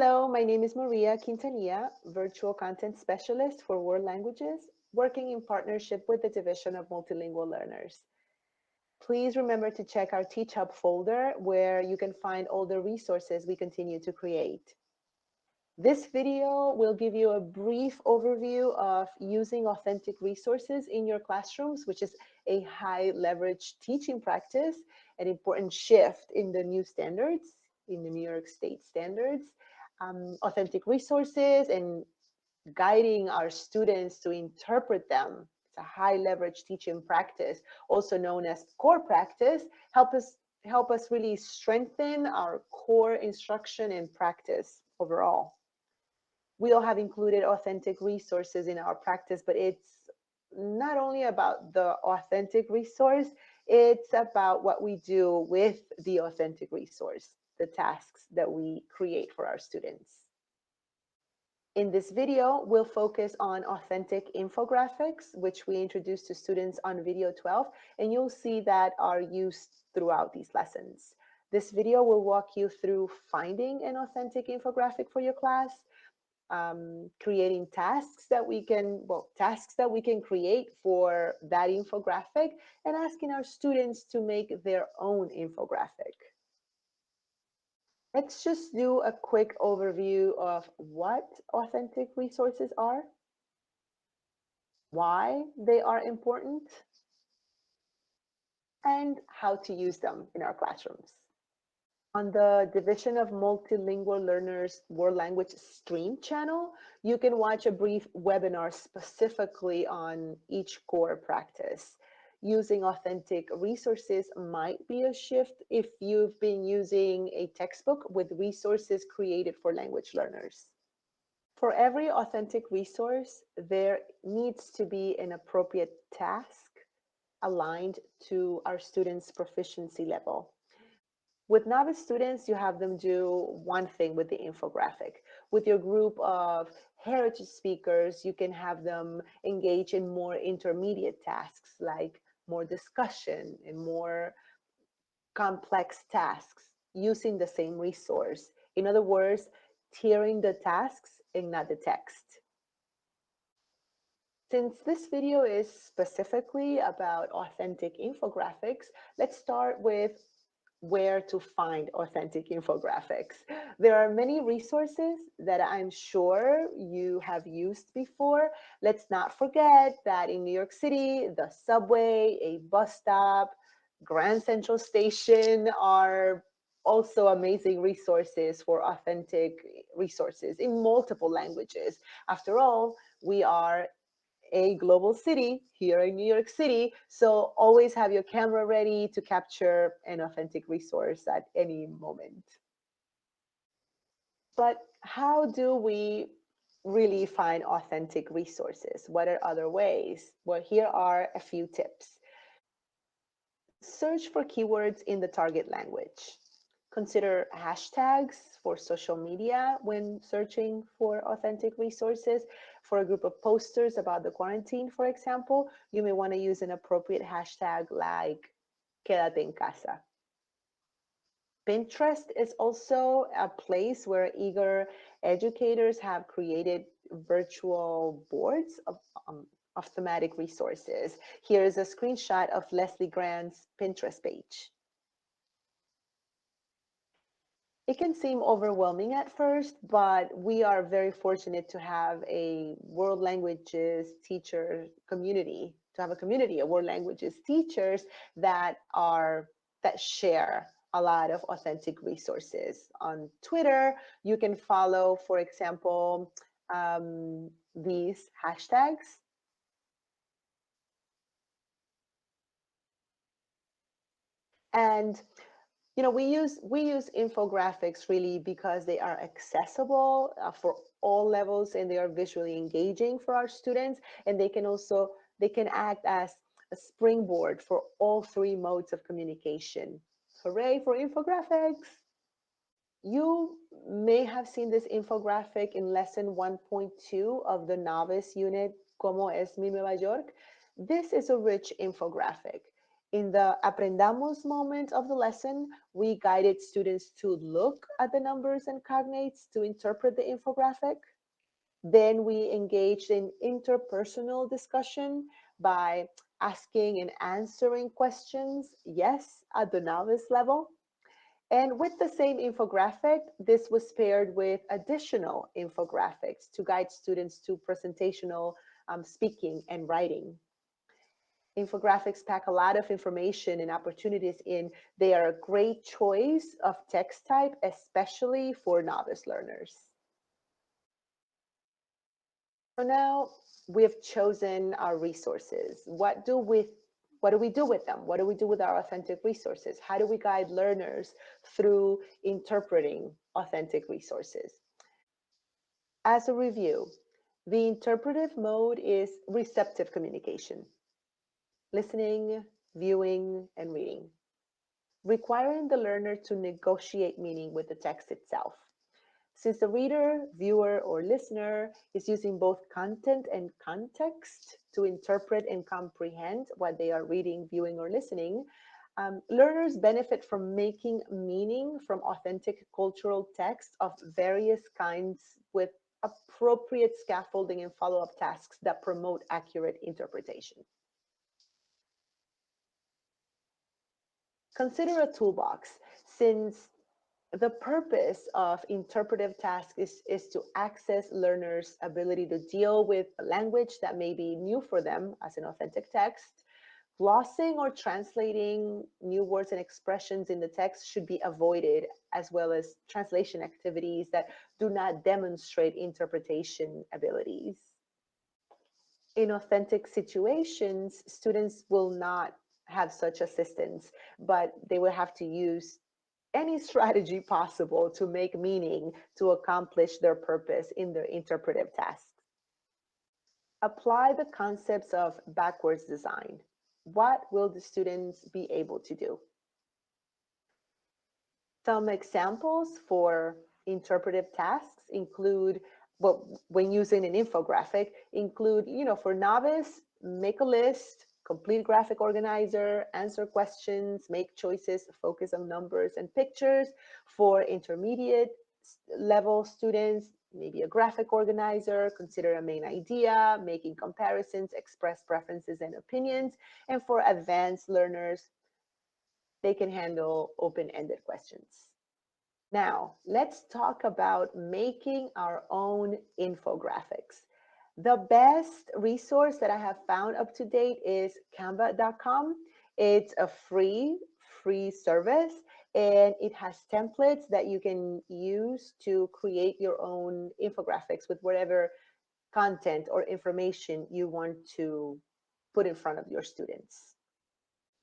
Hello, my name is Maria Quintanilla, Virtual Content Specialist for World Languages, working in partnership with the Division of Multilingual Learners. Please remember to check our Teach Hub folder where you can find all the resources we continue to create. This video will give you a brief overview of using authentic resources in your classrooms, which is a high leverage teaching practice, an important shift in the new standards, in the New York State standards. Authentic resources and guiding our students to interpret them. It's a high leverage teaching practice, also known as core practice, help us really strengthen our core instruction and practice overall. We all have included authentic resources in our practice, but it's not only about the authentic resource, it's about what we do with the authentic resource, the tasks that we create for our students. In this video, we'll focus on authentic infographics, which we introduced to students on video 12, and you'll see that are used throughout these lessons. This video will walk you through finding an authentic infographic for your class, creating tasks that we can create for that infographic, and asking our students to make their own infographic. Let's just do a quick overview of what authentic resources are, why they are important, and how to use them in our classrooms. On the Division of Multilingual Learners World Language Stream channel, you can watch a brief webinar specifically on each core practice. Using authentic resources might be a shift if you've been using a textbook with resources created for language learners. For every authentic resource, there needs to be an appropriate task aligned to our students' proficiency level. With novice students, you have them do one thing with the infographic. With your group of heritage speakers, you can have them engage in more intermediate tasks like more discussion and more complex tasks using the same resource. In other words, tiering the tasks and not the text. Since this video is specifically about authentic infographics, let's start with where to find authentic infographics. There are many resources that I'm sure you have used before. Let's not forget that in New York City, the subway, a bus stop, Grand Central Station are also amazing resources for authentic resources in multiple languages. After all, we are a global city here in New York City. So always have your camera ready to capture an authentic resource at any moment. But how do we really find authentic resources? What are other ways? Well, here are a few tips. Search for keywords in the target language. Consider hashtags for social media when searching for authentic resources. For a group of posters about the quarantine, for example, you may want to use an appropriate hashtag like Quédate en casa. Pinterest is also a place where eager educators have created virtual boards of thematic resources. Here is a screenshot of Leslie Grant's Pinterest page. It can seem overwhelming at first, but we are very fortunate to have a world languages teacher community, to have a community of world languages teachers that share a lot of authentic resources. On Twitter, you can follow, for example, these hashtags. And we use infographics really because they are accessible for all levels, and they are visually engaging for our students, and they can act as a springboard for all three modes of communication. Hooray for infographics! You may have seen this infographic in lesson 1.2 of the novice unit, Como es mi Nueva York. This is a rich infographic. In the aprendamos moment of the lesson, we guided students to look at the numbers and cognates to interpret the infographic. Then we engaged in interpersonal discussion by asking and answering questions, yes, at the novice level. And with the same infographic, this was paired with additional infographics to guide students to presentational speaking and writing. Infographics pack a lot of information and opportunities in. They are a great choice of text type, especially for novice learners. So now we've chosen our resources. What do we do with them? What do we do with our authentic resources? How do we guide learners through interpreting authentic resources? As a review, the interpretive mode is receptive communication, listening, viewing, and reading, requiring the learner to negotiate meaning with the text itself. Since the reader, viewer, or listener is using both content and context to interpret and comprehend what they are reading, viewing, or listening, learners benefit from making meaning from authentic cultural text of various kinds with appropriate scaffolding and follow-up tasks that promote accurate interpretation. Consider a toolbox, since the purpose of interpretive tasks is to access learners' ability to deal with a language that may be new for them as an authentic text. Glossing or translating new words and expressions in the text should be avoided, as well as translation activities that do not demonstrate interpretation abilities. In authentic situations, students will not have such assistance, but they will have to use any strategy possible to make meaning to accomplish their purpose in their interpretive tasks. Apply the concepts of backwards design. What will the students be able to do? Some examples for interpretive tasks include, well, when using an infographic, include, for novice, make a list, complete graphic organizer, answer questions, make choices, focus on numbers and pictures. For intermediate level students, maybe a graphic organizer, consider a main idea, making comparisons, express preferences and opinions. And for advanced learners, they can handle open-ended questions. Now, let's talk about making our own infographics. The best resource that I have found up to date is canva.com. It's a free service, and it has templates that you can use to create your own infographics with whatever content or information you want to put in front of your students.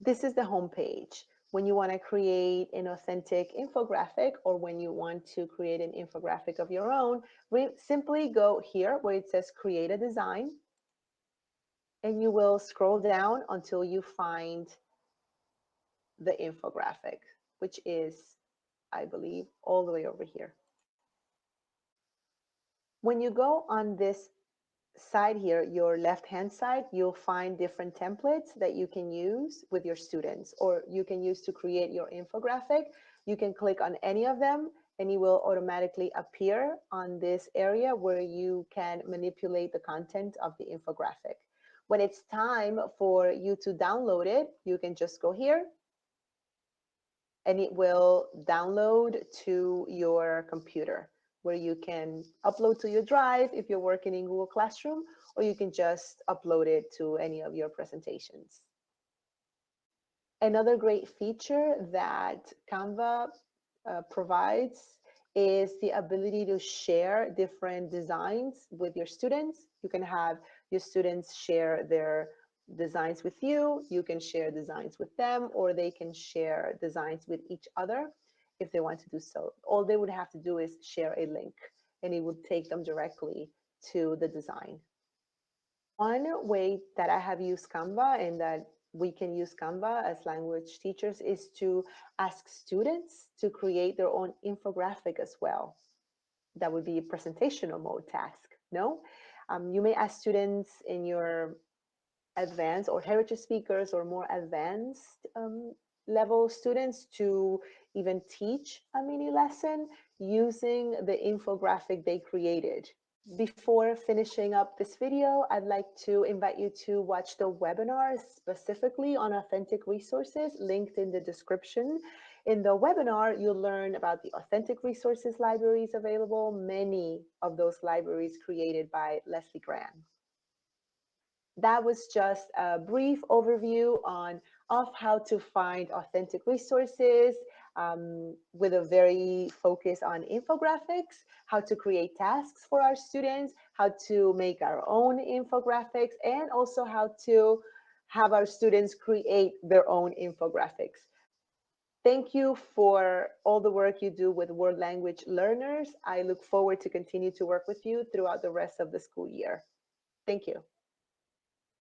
This is the homepage. When you want to create an authentic infographic, or when you want to create an infographic of your own, simply go here where it says create a design, and you will scroll down until you find the infographic, which is, I believe, all the way over here. When you go on this side here, your left-hand side, you'll find different templates that you can use with your students, or you can use to create your infographic. You can click on any of them and it will automatically appear on this area where you can manipulate the content of the infographic. When it's time for you to download it, you can just go here and it will download to your computer, where you can upload to your drive if you're working in Google Classroom, or you can just upload it to any of your presentations. Another great feature that Canva provides is the ability to share different designs with your students. You can have your students share their designs with you, you can share designs with them, or they can share designs with each other if they want to do so. All they would have to do is share a link and it would take them directly to the design. One way that I have used Canva and that we can use Canva as language teachers is to ask students to create their own infographic as well. That would be a presentational mode task, no? You may ask students in your advanced or heritage speakers or more advanced level students to even teach a mini lesson using the infographic they created. Before finishing up this video, I'd like to invite you to watch the webinar specifically on authentic resources linked in the description. In the webinar, you'll learn about the authentic resources libraries available, many of those libraries created by Leslie Graham. That was just a brief overview of how to find authentic resources with a very focus on infographics, how to create tasks for our students, how to make our own infographics, and also how to have our students create their own infographics. Thank you for all the work you do with world language learners. I look forward to continue to work with you throughout the rest of the school year. Thank you.